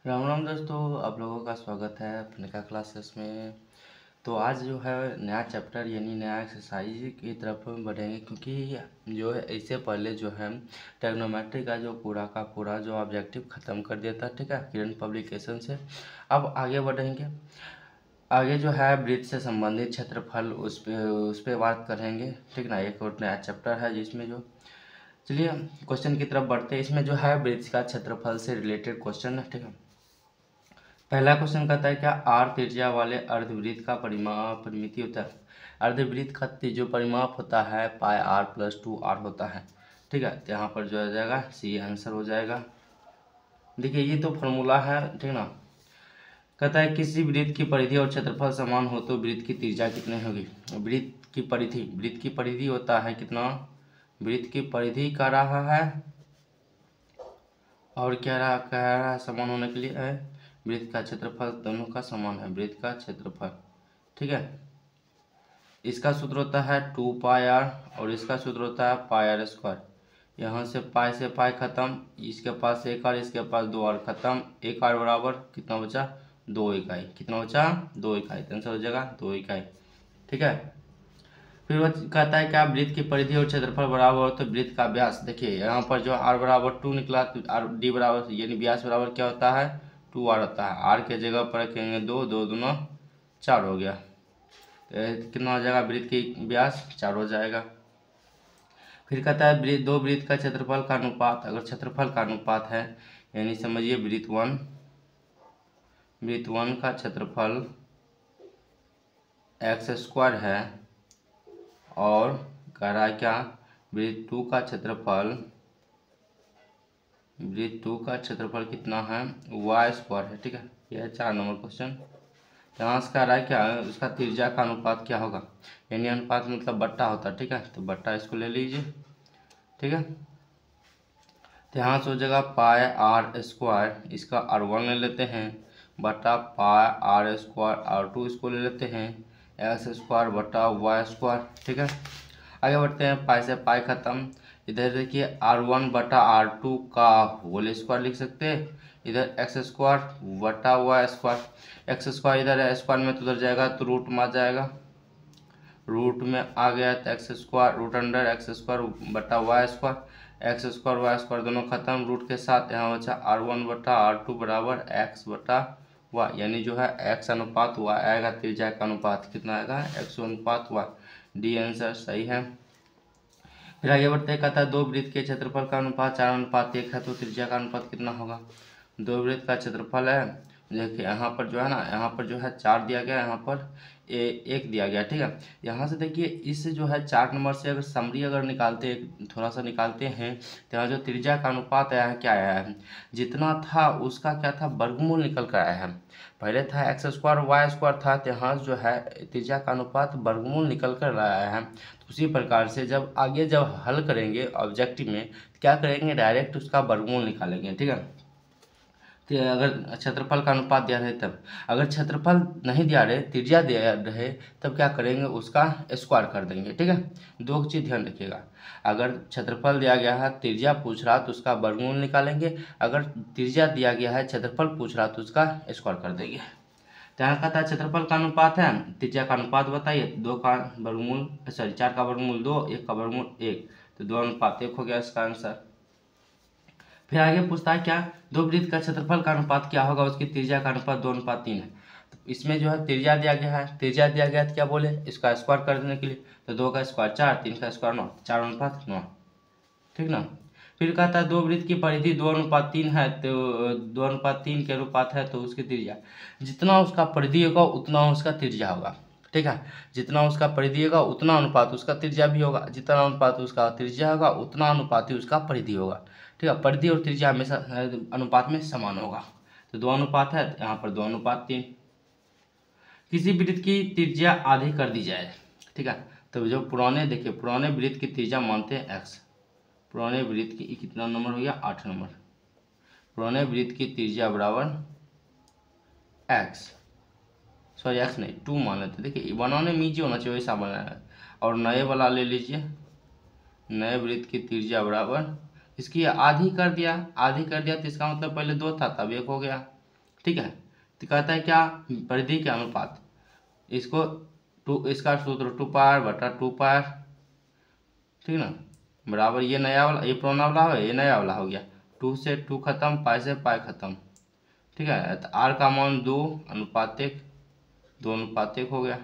राम राम दोस्तों, आप लोगों का स्वागत है अपने का क्लासेस में। तो आज जो है नया चैप्टर यानी नया एक्सरसाइज की तरफ हम बढ़ेंगे, क्योंकि जो है इससे पहले जो है ट्रिग्नोमेट्री का जो पूरा का पूरा जो ऑब्जेक्टिव ख़त्म कर दिया था, ठीक है, किरण पब्लिकेशन से। अब आगे बढ़ेंगे। आगे जो है वृत्त से संबंधित क्षेत्रफल उस पे बात करेंगे, ठीक ना। एक और नया चैप्टर है जिसमें जो, चलिए क्वेश्चन की तरफ बढ़ते हैं। इसमें जो है वृत्त का क्षेत्रफल से रिलेटेड क्वेश्चन है, ठीक है। पहला क्वेश्चन कहता है क्या आर त्रिज्या वाले अर्धवृत्त का परिमिति होता है। अर्धवृत्त का जो परिमाप होता है पाई आर प्लस 2 आर होता है, ठीक है। तो यहाँ पर जो आ जाएगा सी आंसर हो जाएगा। देखिए ये तो फॉर्मूला है, ठीक ना। कहता है किसी वृत्त की परिधि और क्षेत्रफल समान हो तो वृत्त की त्रिज्या कितनी होगी। वृत्त की परिधि होता है कितना। वृत्त की परिधि का रहा है और क्या रहा, कह रहा है समान होने के लिए है। वृत्त का क्षेत्रफल दोनों का समान है, वृत्त का क्षेत्रफल, ठीक है। इसका सूत्र होता है 2 पाई आर और इसका सूत्र होता है पाई आर स्क्वायर। यहाँ से पाई खत्म, इसके पास 1 आर, इसके पास 2 आर खत्म। 1 आर बराबर कितना बचा, 2 इकाई। कितना बचा, 2 इकाई। आंसर हो जाएगा 2 इकाई, ठीक है। फिर वो कहता है क्या वृत्त की परिधि और क्षेत्रफल बराबर हो तो वृत्त का व्यास। देखिए यहाँ पर जो r बराबर 2 निकला तो आर डी बराबर यानी व्यास बराबर क्या होता है, 2r होता है। r के जगह पर रखेंगे 2, 2 दूना 4 हो गया। तो कितना हो जाएगा, वृत्त की व्यास 4 हो जाएगा। फिर कहता है दो वृत्त का क्षेत्रफल का अनुपात। अगर क्षेत्रफल का अनुपात है यानी समझिए वृत्त वन का क्षेत्रफल x² है और कह रहा है क्या वृत्त टू का क्षेत्रफल कितना है, y² है, ठीक है। यह 4 नंबर क्वेश्चन। यहाँ से कह रहा है क्या उसका त्रिज्या का अनुपात क्या होगा, यानी अनुपात मतलब बट्टा होता है, ठीक है। तो बट्टा इसको ले लीजिए, ठीक है। तो यहाँ से हो जाएगा पाई आर स्क्वायर, इसका r1 ले लेते हैं, बटा पाई आर स्क्वायर r2 इसको ले लेते हैं, x² बटा y², ठीक है। आगे बढ़ते हैं, पाई से पाई खत्म। इधर देखिए r1 बटा r2 का होल स्क्वायर लिख सकते हैं। इधर x² बटा y², x² इधर है, स्क्वायर में तो उधर जाएगा तो रूट में आ जाएगा। रूट में आ गया तो x² रूट अंडर x² बटा y², x² y² दोनों खत्म रूट के साथ। यहाँ बचा r1 बटा r2 बराबर x बटा y, यानी जो है x अनुपात y आएगा। त्रिज्या का अनुपात कितना आएगा, x अनुपात y। डी आंसर सही है। फिर आगे बढ़ते कहता है दो वृत्त के क्षेत्रफल का अनुपात 4:1 है तो त्रिज्या का अनुपात कितना होगा। दो वृत्त का क्षेत्रफल है, देखिए यहाँ पर जो है ना, यहाँ पर जो है 4 दिया गया, यहाँ पर 1 दिया गया, ठीक है। यहाँ से देखिए इस जो है 4 नंबर से अगर समरी अगर निकालते थोड़ा सा निकालते हैं तो यहाँ जो त्रिज्या का अनुपात आया है क्या आया है, जितना था उसका क्या था वर्गमूल निकल कर आया है। पहले था x² y² था, तो यहाँ जो है त्रिज्या का अनुपात वर्गमूल निकल कर आया है। तो उसी प्रकार से जब आगे जब हल करेंगे ऑब्जेक्टिव में तो क्या करेंगे, डायरेक्ट उसका वर्गमूल निकालेंगे, ठीक है। तो अगर क्षेत्रफल का अनुपात दिया रहे तब, अगर क्षेत्रफल नहीं दिया रहे त्रिज्या दिया रहे तब क्या करेंगे, उसका स्क्वायर कर देंगे, ठीक है। दो चीज़ ध्यान रखिएगा, अगर क्षेत्रफल दिया गया है त्रिज्या पूछ रहा तो उसका वर्गमूल निकालेंगे, अगर त्रिज्या दिया गया है क्षेत्रफल पूछ रहा तो उसका स्क्वायर कर देंगे। तो यहाँ कहता है क्षेत्रफल का अनुपात है, त्रिज्या का अनुपात बताइए। 2 का वर्गमूल 4 का वर्गमूल 2, 1 का वर्गमूल 1, तो 2:1 हो गया इसका आंसर। फिर आगे पूछता है क्या दो वृत्त का क्षेत्रफल का अनुपात क्या होगा, उसकी त्रिज्या का अनुपात 2:3 है। तो इसमें जो है त्रिज्या दिया गया है, त्रिज्या दिया गया तो क्या बोले इसका स्क्वायर कर देने के लिए, तो 2 का स्क्वायर 4, 3 का स्क्वायर 9, 4:9, ठीक ना। फिर कहता है दो वृत्त की परिधि 2:3 है, तो 2:3 के अनुपात है तो उसकी त्रिज्या, जितना उसका परिधि होगा उतना उसका त्रिज्या होगा, ठीक है। जितना उसका परिधि होगा उतना अनुपात उसका त्रिज्या भी होगा, जितना अनुपात उसका त्रिज्या होगा उतना अनुपात ही उसका परिधि होगा, ठीक है। परिधि और त्रिज्या हमेशा अनुपात में समान होगा, तो 2 अनुपात है यहाँ पर 2:3। किसी वृत्त की त्रिज्या आधी कर दी जाए, ठीक है। तो जो पुराने देखिए पुराने वृत्त की त्रिज्या मानते हैं x, पुराने वृत्त की कितना नंबर हो गया 8 नंबर। पुराने वृत्त की त्रिज्या बराबर x, सॉरी x नहीं 2 मान लेते। देखिए बनाने में ईजी होना चाहिए वैसा बनाना है। और नए वाला ले लीजिए, नए वृत्त की त्रिज्या बराबर इसकी आधी कर दिया, आधी कर दिया तो इसका मतलब पहले 2 था तब 1 हो गया, ठीक है। तो कहता है क्या, परिधि के अनुपात, इसको इसका सूत्र 2πr/2πr, ठीक ना, बराबर ये नया वाला, ये पुराना वाला है, ये नया वाला हो गया, 2 से 2 खत्म, पाई से पाई खत्म, ठीक है। तो r का मान 2:1, 2:1 हो गया।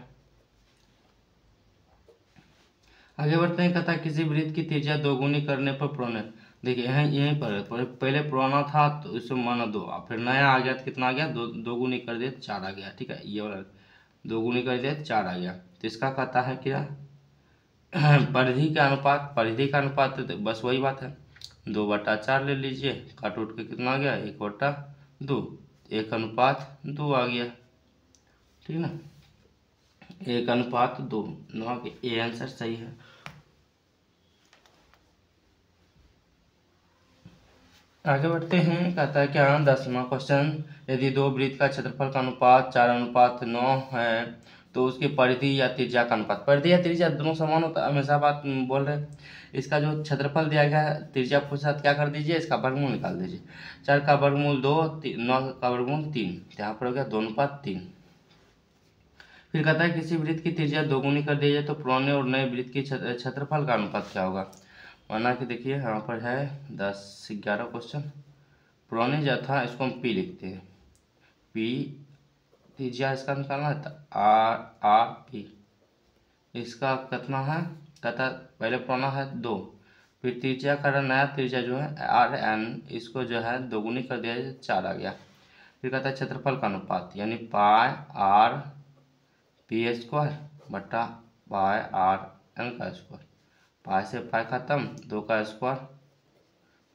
आगे बढ़ते हैं, कहता है किसी वृत्त की त्रिज्या दोगुनी करने पर पुराने, देखिए यहीं पर पहले पुराना था तो इसमें माना 2, फिर नया आ गया तो कितना आ गया, दोगुनी कर दिया 4 आ गया, ठीक है। ये वाला दोगुनी कर दिया 4 आ गया। तो इसका कहता है क्या, परिधि का अनुपात, तो बस वही बात है, 2/4 ले लीजिए, काट उठ के कितना आ गया, 1/2, 1:2 आ गया, ठीक ना, 1:2, ये आंसर सही है। आगे बढ़ते हैं, कहता है क्या, 10वां क्वेश्चन, यदि दो वृत्त का क्षेत्रफल का अनुपात 4:9 है तो उसकी परिधि या त्रिज्या का अनुपात, परिधि या त्रिज्या दोनों समान होता है, हमेशा बात बोल रहे हैं। इसका जो क्षेत्रफल दिया गया है, त्रिज्या के साथ क्या कर दीजिए, इसका वर्गमूल निकाल दीजिए, 4 का वर्गमूल 2, 9 का वर्गमूल 3, यहाँ पर हो गया 2:3। फिर कहता है किसी वृत्त की त्रिज्या दोगुनी कर दी जाए तो पुराने और नए वृत्त की क्षेत्रफल का अनुपात क्या होगा। माना कि देखिए यहाँ पर है 10-11 क्वेश्चन, पुराने जो था इसको हम पी लिखते हैं, पी त्रिज्या इसका निकालना है, R इसका कितना है, कहता पहले पुराना है 2, फिर त्रिज्या का नया त्रिज्या जो है RN, इसको जो है दोगुनी कर दिया जाए 4 आ गया। फिर कहता है क्षेत्रफल का अनुपात, यानी πr/p² बटा πr/n का स्क्वायर, पाई से पाई खत्म, 2 का स्क्वायर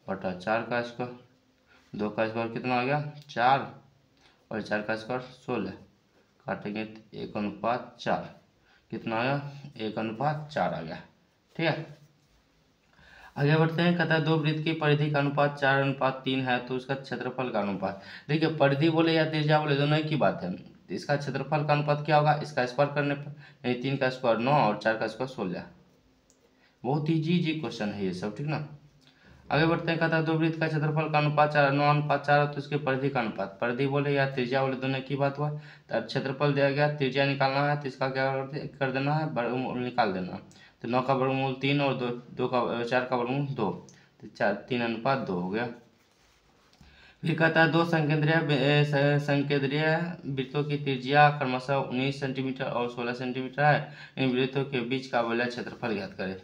बटा 4 का स्क्वायर, 2 का स्क्वायर कितना आ गया 4, और 4 का स्क्वायर 16, काटेंगे तो 1:4, कितना आया 1:4 आ गया, ठीक है। आगे बढ़ते हैं, कहता है दो वृत्त की परिधि का अनुपात 4:3 है तो उसका क्षेत्रफल का अनुपात, देखिए परिधि बोले या त्रिज्या बोले दोनों एक ही बात है। इसका क्षेत्रफल का अनुपात क्या होगा, इसका स्क्वायर करने पर, यानी 3 का स्क्वायर 9 और 4 का स्क्वायर 16, बहुत इजी क्वेश्चन है ये सब, ठीक ना। आगे बढ़ते हैं, कहता है दो वृत्त का क्षेत्रफल का अनुपात 9:4 है तो उसके परिधि का अनुपात, परिधि बोले या त्रिज्या बोले दोनों की बात हुआ। तो क्षेत्रफल दिया गया, त्रिज्या निकालना है तो इसका क्या कर देना है, वर्गमूल निकाल देना। तो 9 का वर्गमूल 3 और 4 का वर्गमूल 2, तो 3:2 हो गया। फिर कहता है दो संकेंद्रीय वृत्तों की त्रिज्या क्रमशः 19 सेंटीमीटर और 16 सेंटीमीटर है, इन वृत्तों के बीच का वलय क्षेत्रफल ज्ञात करें।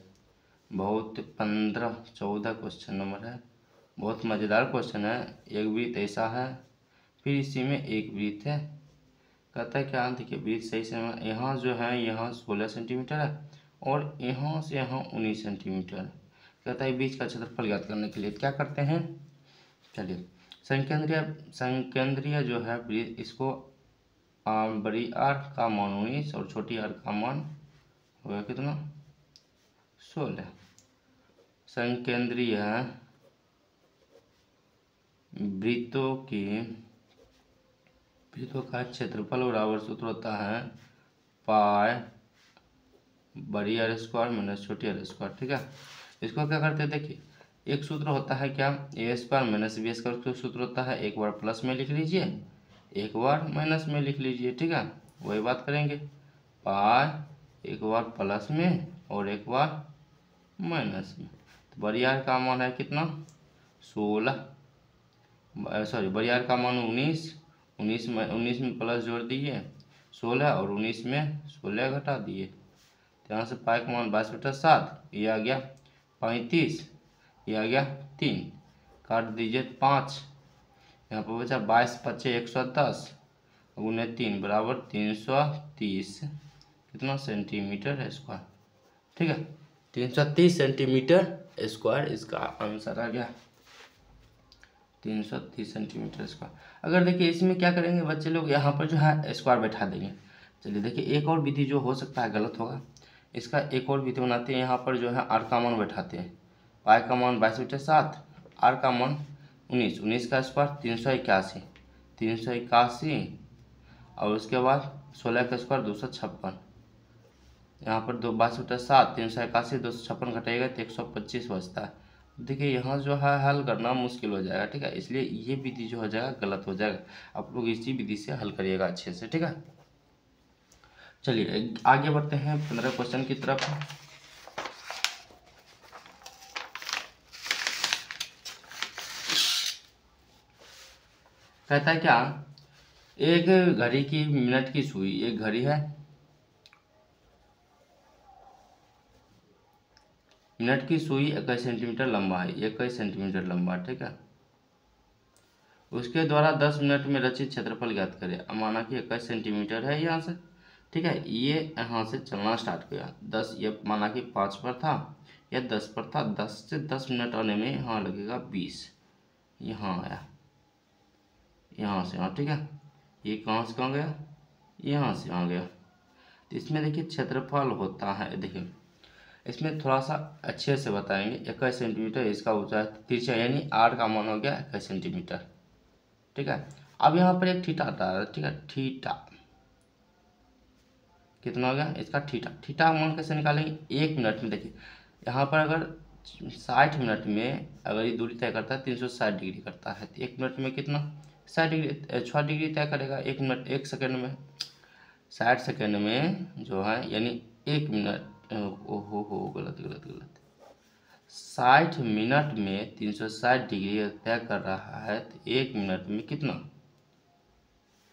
बहुत 15-14 क्वेश्चन नंबर है, बहुत मज़ेदार क्वेश्चन है। एक वृत्त ऐसा है, फिर इसी में एक वृत्त है, कहता है क्या, देखिए वृत्त सही से यहाँ जो है, यहाँ 16 सेंटीमीटर है और यहाँ से यहाँ 19 सेंटीमीटर, कहता है बीच का क्षेत्रफल ज्ञात करने के लिए क्या करते हैं, चलिए संकेंद्रीय जो है वृत्त, इसको बड़ी आर का मान 19 और छोटी आर का मान होगा कितना 16। संकेंद्रीय वृत्तों का क्षेत्रफल बराबर सूत्र होता है पाई बड़ी आर स्क्वायर माइनस छोटी आर स्क्वायर, ठीक है। इसको क्या करते हैं, देखिए एक सूत्र होता है क्या, ए स्क्वायर माइनस बी स्क्वायर, सूत्र होता है एक बार प्लस में लिख लीजिए, एक बार माइनस में लिख लीजिए, ठीक है। वही बात करेंगे, पाई एक बार प्लस में और एक बार माइनस में। तो बड़ी आर का मान है कितना 16, सॉरी बड़ी आर का मान 19 में प्लस जोड़ दिए 16 और 19 में 16 घटा दिए, तो यहाँ से पाई का मान 22/7, ये आ गया 35, ये आ गया 3, काट दीजिए 5, यहाँ पर बचा 22×5 110 गुने 3 बराबर 330 कितना सेंटीमीटर स्क्वायर, ठीक है। 330 सेंटीमीटर स्क्वायर इसका आंसर आ गया, 330 सेंटीमीटर स्क्वायर। अगर देखिए इसमें क्या करेंगे बच्चे लोग, यहाँ पर जो है स्क्वायर बैठा देंगे। चलिए देखिए एक और विधि जो हो सकता है गलत होगा, इसका एक और विधि बनाते हैं, यहाँ पर जो है आर का मान बैठाते हैं, पाई का मान 22/7, आर का मान 19 का स्क्वायर 381 और उसके बाद 16 का स्क्वायर 256, यहाँ पर 22/7 381 256 घटाएगा तो 125 बचता है, देखिए यहाँ जो है हल करना मुश्किल हो जाएगा, ठीक है, इसलिए ये विधि जो हो जाएगा गलत हो जाएगा। आप लोग इसी विधि से हल करिएगा अच्छे से, ठीक है। चलिए आगे बढ़ते हैं 15 क्वेश्चन की तरफ। कहता है क्या, एक घड़ी की मिनट की सुई, एक घड़ी है, मिनट की सुई 21 सेंटीमीटर लंबा है, 21 सेंटीमीटर लंबा, ठीक है। उसके द्वारा 10 मिनट में रचित क्षेत्रफल ज्ञात करें। अब माना कि 21 सेंटीमीटर है यहाँ से, ठीक है, ये यहाँ से चलना स्टार्ट किया 10, ये माना कि 5 पर था या 10 पर था, 10 से 10 मिनट आने में यहाँ लगेगा 20, यहाँ आया, यहाँ से यहाँ, ठीक है। ये कहाँ से कहाँ गया, यहाँ से यहाँ गया। तो इसमें देखिए क्षेत्रफल होता है, देखिए इसमें थोड़ा सा अच्छे से बताएंगे। 21 सेंटीमीटर इसका ऊंचाई तिरछा, यानी आर का मान हो गया 21 सेंटीमीटर, ठीक है। अब यहाँ पर एक थीटा आता है, ठीक है, थीटा कितना हो गया इसका, थीटा, थीटा मान कैसे निकालेंगे, 1 मिनट में। देखिए यहाँ पर अगर 60 मिनट में अगर ये दूरी तय करता है 360 डिग्री करता है, तो 1 मिनट में कितना 60 डिग्री 6 डिग्री तय करेगा 1 मिनट, 1 सेकेंड में 60 सेकेंड में जो है, यानी 1 मिनट, ओहो हो गलत गलत गलत, 60 मिनट में 360 डिग्री तय कर रहा है, तो 1 मिनट में कितना,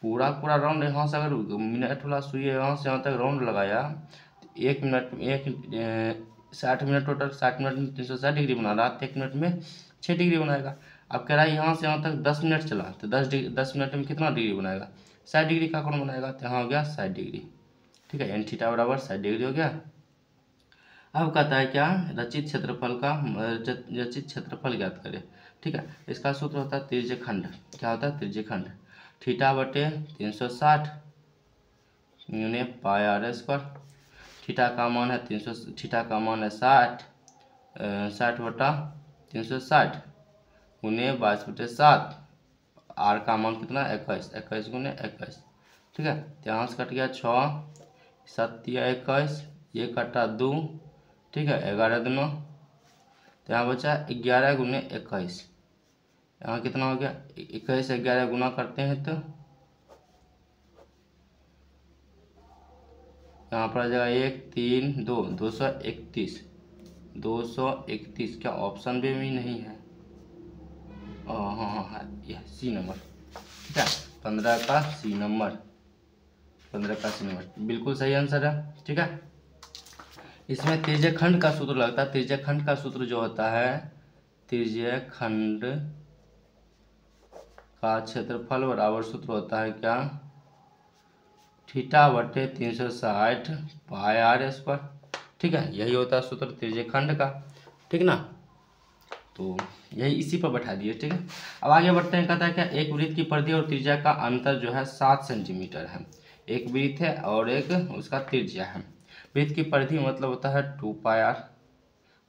पूरा पूरा राउंड यहाँ से अगर मिनट वाला सुई यहाँ से यहाँ तक राउंड लगाया तो 1 मिनट में 60 मिनट, टोटल 60 मिनट में 360 डिग्री बना रहा, तो 1 मिनट में 6 डिग्री बनाएगा। अब कह रहा है यहाँ से यहाँ तक 10 मिनट चला, तो 10 मिनट में कितना डिग्री बनाएगा, 60 डिग्री का कोण बनाएगा, तो यहाँ हो गया 60 डिग्री, ठीक है, एन थीटा बराबर 60 डिग्री हो गया। अब कहता है क्या, रचित क्षेत्रफल ज्ञात करें, ठीक है। इसका सूत्र होता है तिर्यकखंड, क्या होता है तिर्यकखंड, थीटा बटे 360 यूने पाई आर स्क्वायर, थीटा का मान है 300, थीटा का मान है 60 बटा 360 गुने 22/7, आर का मान कितना 21, 21 गुने 21, ठीक है। यहाँ से कट गया 6 7 या 21, ये कटा 2, ठीक है, 11 दूना, तो यहाँ बचा 11 गुने 21, यहाँ कितना हो गया 21 से 11 गुना करते हैं तो यहाँ पर आ जाएगा 1 3 2 231, 231, क्या ऑप्शन भी नहीं है, हाँ हाँ हाँ ये सी नंबर, ठीक है, 15 का सी नंबर, 15 का सी नंबर बिल्कुल सही आंसर है, ठीक है। इसमें तिर्यकखंड का सूत्र लगता है, तिर्यकखंड का सूत्र जो होता है, तिर्यकखंड का क्षेत्रफल बराबर सूत्र होता है क्या, थीटा बटे 360 पाई आर स्क्वायर, ठीक है, यही होता है सूत्र तिर्यकखंड का, ठीक ना। तो यही इसी पर बैठा दिए, ठीक है। अब आगे बढ़ते हैं, कहता है क्या, एक वृत्त की परिधि और त्रिज्या का अंतर जो है 7 सेंटीमीटर है, एक वृत्त है और एक उसका त्रिज्या है। वृत्त की परिधि मतलब होता है 2 पाई आर,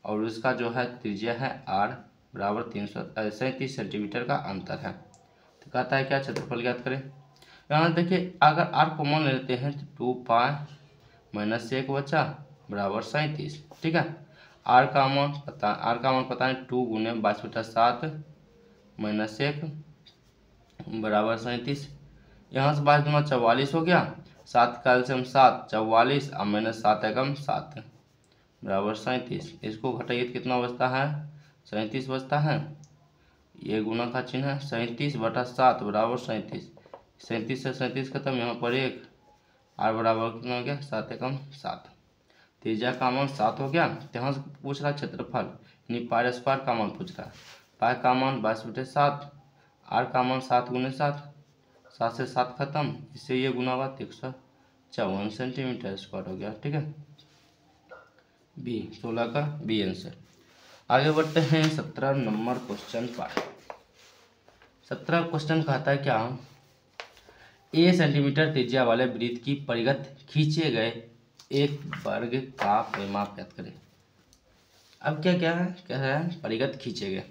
और उसका जो है त्रिज्या है आर बराबर 337 सेंटीमीटर का अंतर है। तो कहता है क्या, क्षेत्रफल ज्ञात करें। यहाँ देखिए अगर आर कॉमन लेते हैं तो 2 पाई माइनस 1 बचा बराबर 37, ठीक है। आर का मान पता है 2 गुने 22/7 माइनस 1 बराबर 37, यहाँ से 22 दूना 44 हो गया, 7 का एलसीएम 7 44 और माइनस 7 एकम 7 बराबर 37, इसको घटाइए तो कितना बचता है 37 बचता है, ये गुना का चिन्ह है, 37/7 बराबर 37, 37 से 37 खत्म, यहाँ पर 1, आर बराबर कितना हो गया 7 एकम 7, त्रिज्या का मान 7 हो गया। तो यहाँ से पूछ रहा क्षेत्रफल, यानी पाई स्क्वायर का मान पूछ रहा है, पाई का मान 22/7, आर का मान 7 गुने 7, 7 से 7 खत्म, इससे ये गुना हुआ 154 सेंटीमीटर स्क्वायर हो गया, ठीक है। बी 16 का बी आंसर। आगे बढ़ते हैं 17 नंबर क्वेश्चन पर। 17 क्वेश्चन कहता है क्या, ए सेंटीमीटर त्रिज्या वाले वृत्त की परिगत खींचे गए एक वर्ग का परिमाप ज्ञात करें। अब क्या क्या है, कह रहा है परिगत खींचे गए,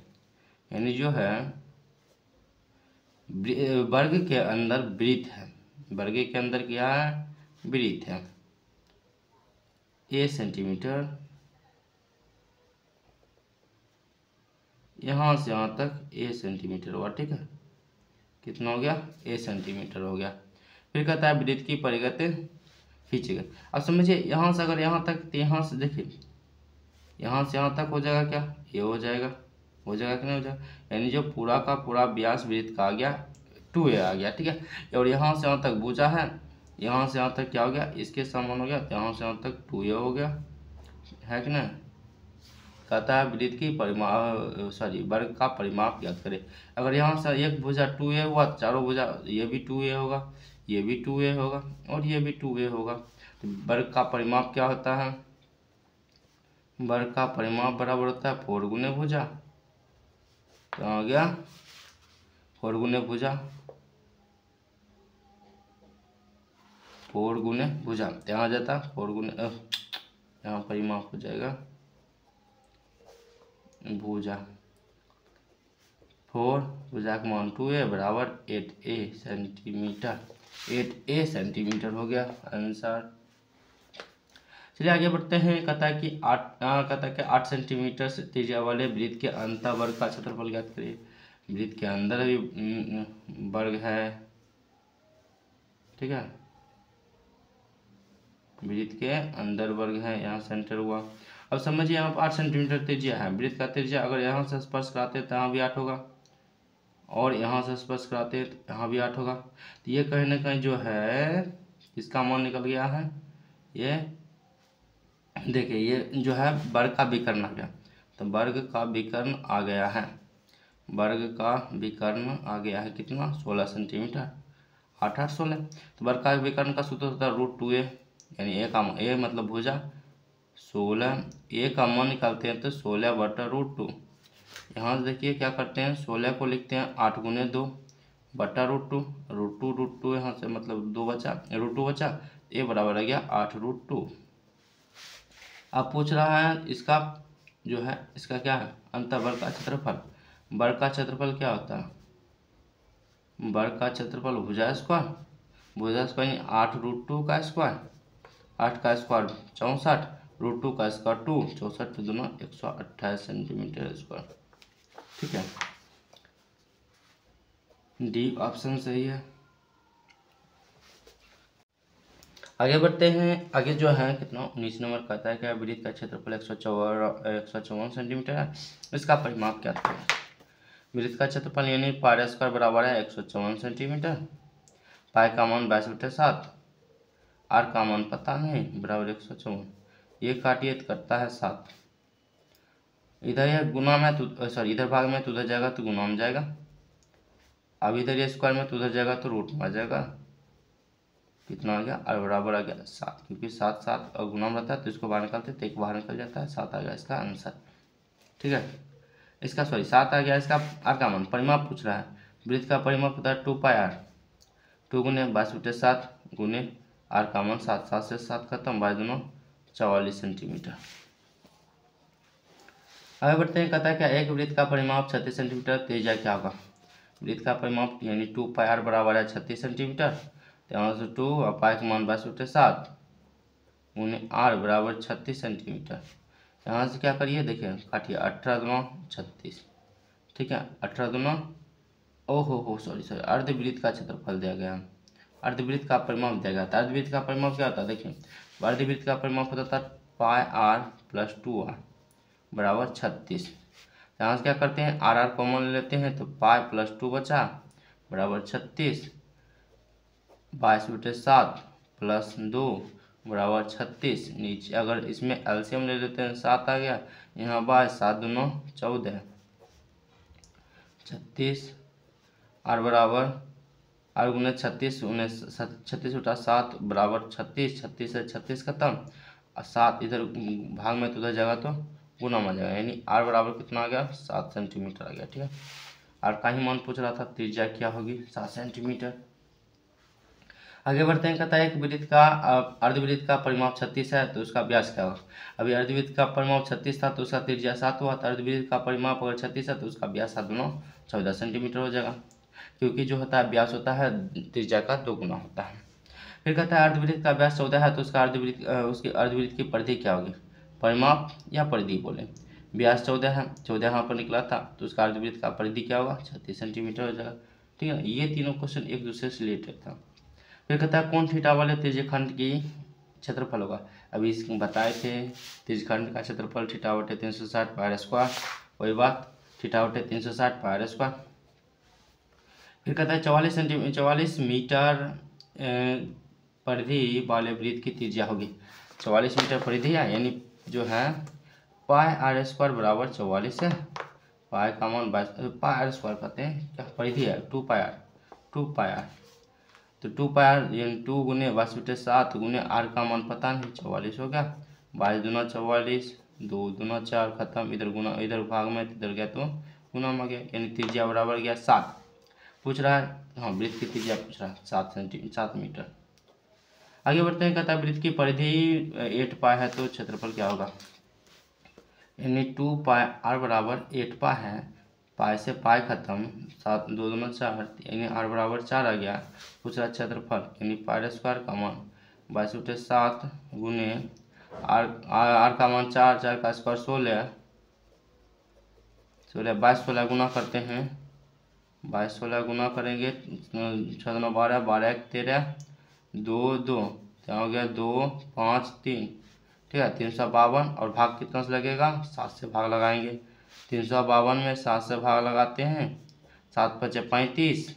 यानी जो है वर्ग के अंदर वृत्त है, वर्ग के अंदर क्या है वृत्त है, ए सेंटीमीटर यहाँ से यहाँ तक a सेंटीमीटर हुआ, ठीक है। कितना हो गया? a सेंटीमीटर हो गया। फिर कहता है वृत्त की परिगति खींचेगा। अब समझिए यहाँ से अगर यहाँ तक, तो यहाँ से देखिए यहाँ से यहाँ तक हो जाएगा क्या? ये हो जाएगा कि नहीं हो जाएगा? यानी जो पूरा का पूरा व्यास वृत्त का आ गया 2a आ गया, ठीक है। और यहाँ से यहाँ तक भुजा है, यहाँ से यहाँ तक क्या हो गया? इसके समान हो गया, तो यहाँ से यहाँ तक 2a हो गया, है कि नहीं। कहता है वृत्त की वर्ग का परिमाप ज्ञात करें। अगर यहाँ से एक भुजा 2a हुआ, चारों भुजा ये भी 2a होगा, ये भी 2a होगा और ये भी 2a होगा। तो वर्ग का परिमाप क्या होता है? वर्ग का परिमाप बराबर होता है 4 गुने भुजा। तो आ गया 4 गुने भुजा, 4 गुने भुजा, यहाँ जाता 4 गुने, यहाँ परिमाप हो जाएगा भुजा, 4 भुजा का मान 2a बराबर 8a सेंटीमीटर, 8a सेंटीमीटर हो गया आंसर। चलिए आगे बढ़ते हैं। कहता है कि 8 सेंटीमीटर से त्रिज्या वाले वृत्त के अंतः वर्ग का क्षेत्रफल ज्ञात करिए। वृत्त के अंदर भी वर्ग है, ठीक है, वृत्त के अंदर वर्ग है, यहाँ सेंटर हुआ। अब समझिए यहाँ पर 8 सेंटीमीटर त्रिज्या है, वृत्त का त्रिज्या अगर यहाँ से स्पर्श कराते हैं तो यहाँ भी 8 होगा, और यहाँ से स्पर्श कराते हैं तो यहाँ भी 8 होगा। तो ये कहीं ना कहीं जो है इसका मान निकल गया है। ये देखिए ये जो है वर्ग का विकर्ण आ गया, तो वर्ग का विकर्ण आ गया है, वर्ग का विकर्ण आ गया है कितना? 16 सेंटीमीटर, 8 8 16। तो वर्ग का विकर्ण का सूत्र होता है √2a, यानी ए मतलब भुजा 16, ए का मान निकालते हैं तो 16/√2। यहाँ से देखिए क्या करते हैं, 16 को लिखते हैं 8 गुने 2 बटा √2, √2 यहाँ से मतलब 2 बचा, √2 बचा, ए बराबर आ गया 8√2। अब पूछ रहा है इसका जो है, इसका क्या है? अंतः वर्ग का क्षेत्रफल। वर्ग का क्षेत्रफल क्या होता है? वर्ग का क्षेत्रफल भुजा स्क्वायर, भुजा स्क्वायर यानी 8√2 का स्क्वायर, 8 का स्क्वायर 64, √2 का स्क्वायर 2, 64 दूना 128 सेंटीमीटर स्क्वायर, ठीक है। डी ऑप्शन सही है। आगे बढ़ते हैं। आगे जो है कितना 19 नंबर कहता है कि वृत्त का क्षेत्रफल 154 सेंटीमीटर है, इसका परिमाप क्या था? वृत्त का क्षेत्रफल यानी पाई स्क्वायर बराबर है 154 सेंटीमीटर, पाई का मान 22/7, आर का मान पता नहीं, बराबर 154, ये काटिए तो करता है 7। इधर ये गुना में तो सॉरी इधर भाग में तो उधर जाएगा तो गुना में जाएगा, अब इधर ये स्क्वायर में तो उधर जाएगा तो रूट में आ जाएगा। कितना आ गया? और बराबर आ गया 7, क्योंकि 7 7 और गुना में रहता है तो इसको बाहर निकालते तो एक बाहर निकल जाता है, 7 आ गया इसका आंसर, ठीक है। इसका 7 आ गया। इसका आर का मान परिमाप पूछ रहा है। वृत्त का परिमाप होता है 2πr, 2 गुने 22/7 गुने आर का मान 7, 7 से 7 खत्म, 22 44 सेंटीमीटर। आगे बढ़ते हैं। कहता है क्या एक वृत्त का परिमाप 36 सेंटीमीटर, त्रिज्या क्या होगा? वृत्त का परिमाप यानी 2πr बराबर है 36 सेंटीमीटर, तो यहाँ से 2 और पाई का मान 22/7 गुने आर बराबर 36 सेंटीमीटर। यहाँ से क्या करिए, देखिए काटिए 18 दूना 36, ठीक है, 18 दूना ओहो सॉरी अर्धवृत्त का क्षेत्रफल दिया गया, अर्धवृत्त का परिमाप दिया गया था। अर्धवृत्त का परिमाप क्या होता है? देखिए अर्धवृत्त का परिमाप होता था πr + 2r बराबर 36। यहाँ से क्या करते हैं, आर कॉमन ले लेते हैं, तो पाई + 2 बचा बराबर 36, 22/7 + 2 बराबर 36। नीचे अगर इसमें एलसीएम ले लेते हैं 7 आ गया, यहाँ 7 दूना 14, 36 आर बराबर आर गुने 36 36/7 बराबर 36, 36 से 36 खत्म, और 7 इधर भाग में तो उधर जाएगा तो गुना में जाएगा, यानी आर बराबर कितना आ गया? 7 सेंटीमीटर आ गया, ठीक है। आर का ही मान पूछ रहा था, त्रिज्या क्या होगी? 7 सेंटीमीटर। आगे बढ़ते हैं। कहता है कि वृत्त का अर्धवृत्त का परिमाप 36 है, तो उसका व्यास क्या होगा? अभी अर्धवृत्त का परिमाप 36 था तो उसका त्रिज्या 7 हुआ, तो अर्धवृत्त का परिमाप अगर 36 है तो उसका व्यास 7 दूना 14 सेंटीमीटर हो जाएगा, क्योंकि जो होता है व्यास होता है त्रिज्या का 2 गुना होता है। फिर कहता है अर्धवृत्त का व्यास 14 है, तो उसका उसकी अर्धवृत्त की परिधि क्या होगी? परिमाप या परिधि बोले, व्यास 14 है, 14 यहाँ पर निकला था, तो उसका अर्धवृत्त का परिधि क्या होगा, 36 सेंटीमीटर हो जाएगा। ठीक है, ये तीनों क्वेश्चन एक दूसरे से रिलेटेड था। फिर कहता है कौन थीटा वाले त्रिज्यखंड की क्षेत्रफल होगा। अभी बताए थे त्रिज्यखंड का क्षेत्रफल थीटा बटे 360 पाई स्क्वायर, वही बात थीटा बटे 360 पाई स्क्वायर। फिर कहता है 44 मीटर परिधि वाले वृत्त की त्रिज्या होगी। 44 मीटर परिधि है, यानी जो है पाई आर स्क्वायर बराबर 44 है। पाई का मान 22, पाई आर स्क्वायर कहते हैं, क्या परिधि है 2 पाई आर, तो 2 पाई आर यानी 2 गुने 22/7 गुने आर का मान पता नहीं 44 हो गया। 22 दूना 44, 2 दूना 4, खत्म, इधर गुना, इधर भाग में इधर गया तो गुना में गया, यानी त्रिज्या बराबर गया 7। पूछ रहा है, हाँ वृत्त की त्रिज्या पूछ रहा है 7 मीटर। आगे बढ़ते हैं, कहता है वृत्त की परिधि 8 पाई है तो क्षेत्रफल क्या होगा। यानी 2 पाई आर बराबर 8 पाई है, पाई से पाई खत्म, 7 2 दूना 4, यानी आर बराबर 4 आ गया। पूछ रहा क्षेत्रफल, यानी पाई स्क्वायर का मान 22/7 गुने आर का मान 4, 4 का स्क्वायर 16, 22 16 गुना करते हैं, 22 16 गुना करेंगे, 6 दूना 12, 12 1 13, 2 2, क्या हो गया 2 5 3। ठीक है, 352, और भाग कितना से लगेगा, 7 से भाग लगाएंगे। 352 में 7 से भाग लगाते हैं, 7 5 35,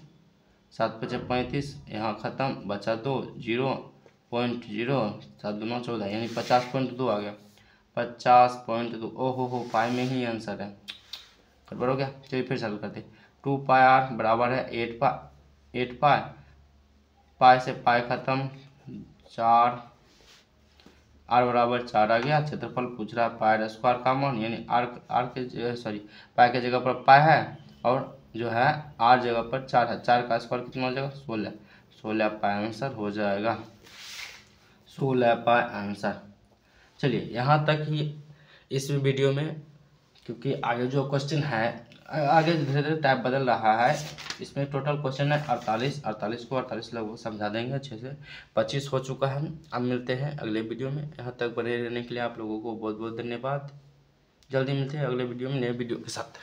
7 5 35, यहाँ खत्म, बचा 2 0.0, 7 दूना 14, यानी 50.2 आ गया, 50.2। ओहो पाई में ही आंसर है, गड़बड़ हो गया। चलिए फिर चालू करते हैं। 2 पाई आर बराबर है 8 पाई, पाई से पाई खत्म, 4, आर बराबर 4 आ गया। क्षेत्रफल पूछ रहा है पाई स्क्वायर का मान, यानी पाई के जगह पर पाई है, और जो है आर जगह पर 4 है, 4 का स्क्वायर कितना हो जाएगा 16, 16 पाई आंसर हो जाएगा, 16 पाई आंसर। चलिए यहाँ तक ही इस वीडियो में, क्योंकि आगे जो क्वेश्चन है आगे धीरे धीरे टाइप बदल रहा है। इसमें टोटल क्वेश्चन है 48 को 48 लगभग समझा देंगे अच्छे से। 25 हो चुका है। अब मिलते हैं अगले वीडियो में। यहाँ तक बने रहने के लिए आप लोगों को बहुत बहुत धन्यवाद। जल्दी मिलते हैं अगले वीडियो में नए वीडियो के साथ।